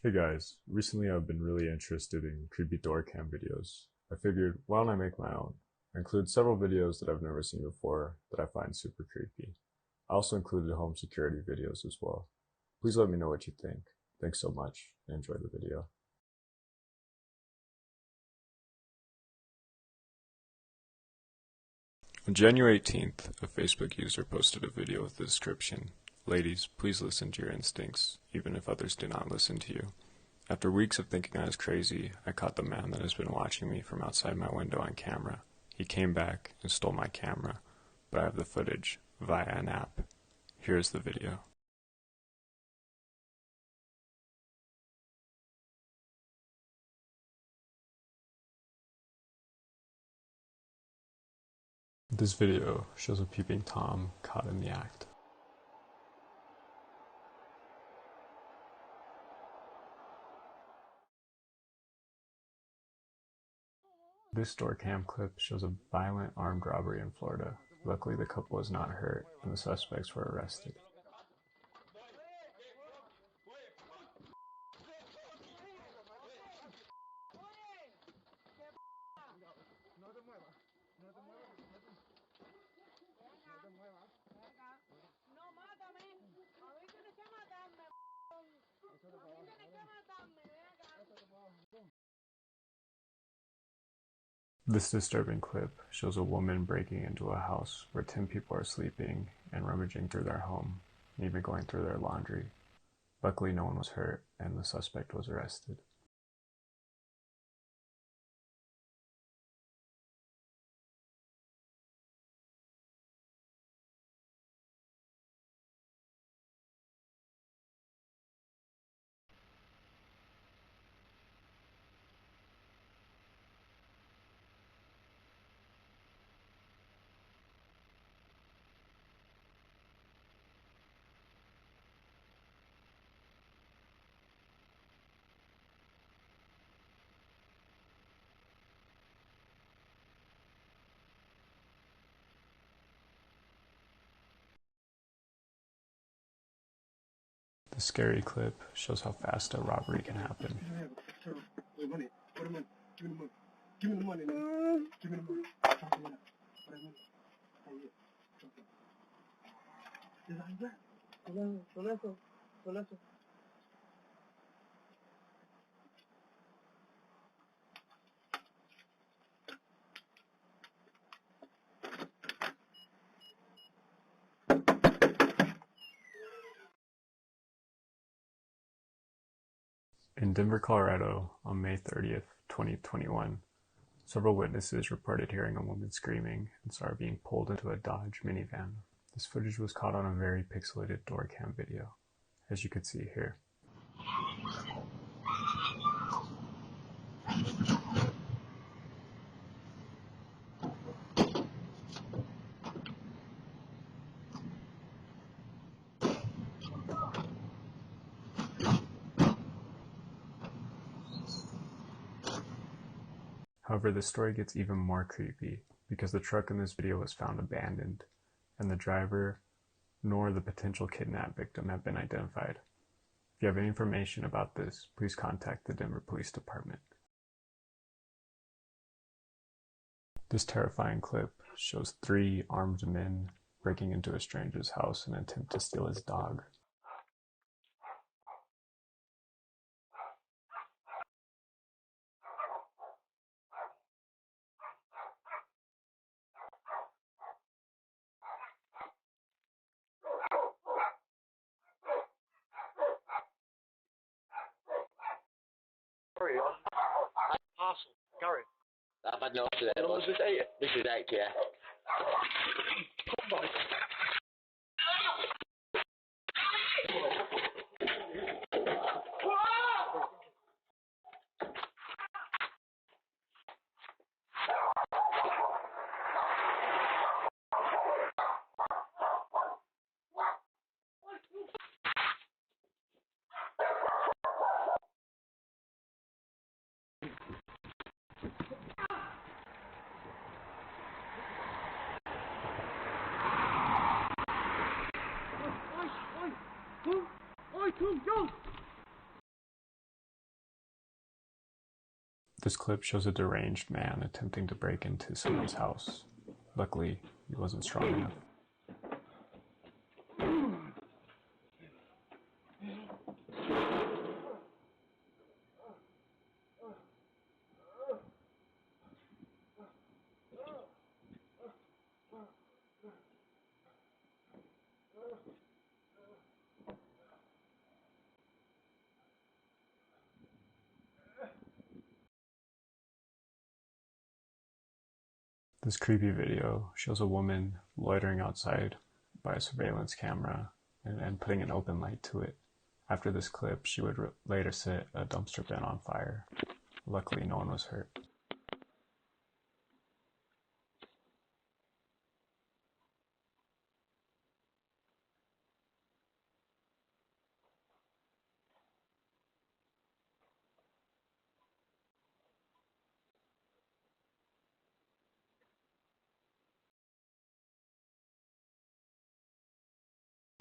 Hey guys, recently I've been really interested in creepy door cam videos. I figured, why don't I make my own? I include several videos that I've never seen before that I find super creepy. I also included home security videos as well. Please let me know what you think. Thanks so much and enjoy the video. On January 18th, a Facebook user posted a video with the description, "Ladies, please listen to your instincts, even if others do not listen to you." After weeks of thinking I was crazy, I caught the man that has been watching me from outside my window on camera. He came back and stole my camera, but I have the footage via an app. Here is the video. This video shows a peeping Tom caught in the act. This door cam clip shows a violent armed robbery in Florida. Luckily, the couple was not hurt and the suspects were arrested. This disturbing clip shows a woman breaking into a house where 10 people are sleeping and rummaging through their home, and even going through their laundry. Luckily, no one was hurt and the suspect was arrested. The scary clip shows how fast a robbery can happen. In Denver, Colorado, on May 30th, 2021, several witnesses reported hearing a woman screaming and saw her being pulled into a Dodge minivan. This footage was caught on a very pixelated door cam video, as you can see here. However, the story gets even more creepy because the truck in this video was found abandoned, and the driver nor the potential kidnap victim have been identified. If you have any information about this, please contact the Denver Police Department. This terrifying clip shows 3 armed men breaking into a stranger's house in an attempt to steal his dog. Sorry, parcel. Gary. I've had no to that. Was this 8? This is 8, yeah. Oi, come, go! This clip shows a deranged man attempting to break into someone's house. Luckily, he wasn't strong enough. This creepy video shows a woman loitering outside by a surveillance camera and putting an open light to it. After this clip, she would later set a dumpster bin on fire. Luckily, no one was hurt.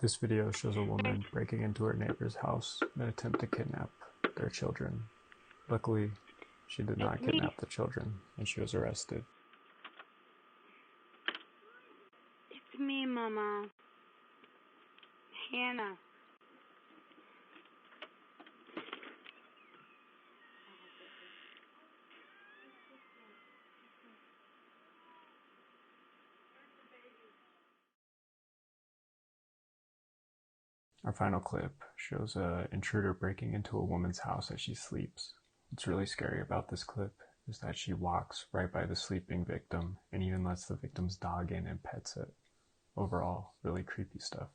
This video shows a woman breaking into her neighbor's house in an attempt to kidnap their children. Luckily, she did not kidnap the children, and she was arrested. It's me, Mama. Hannah. Our final clip shows an intruder breaking into a woman's house as she sleeps. What's really scary about this clip is that she walks right by the sleeping victim and even lets the victim's dog in and pets it. Overall, really creepy stuff.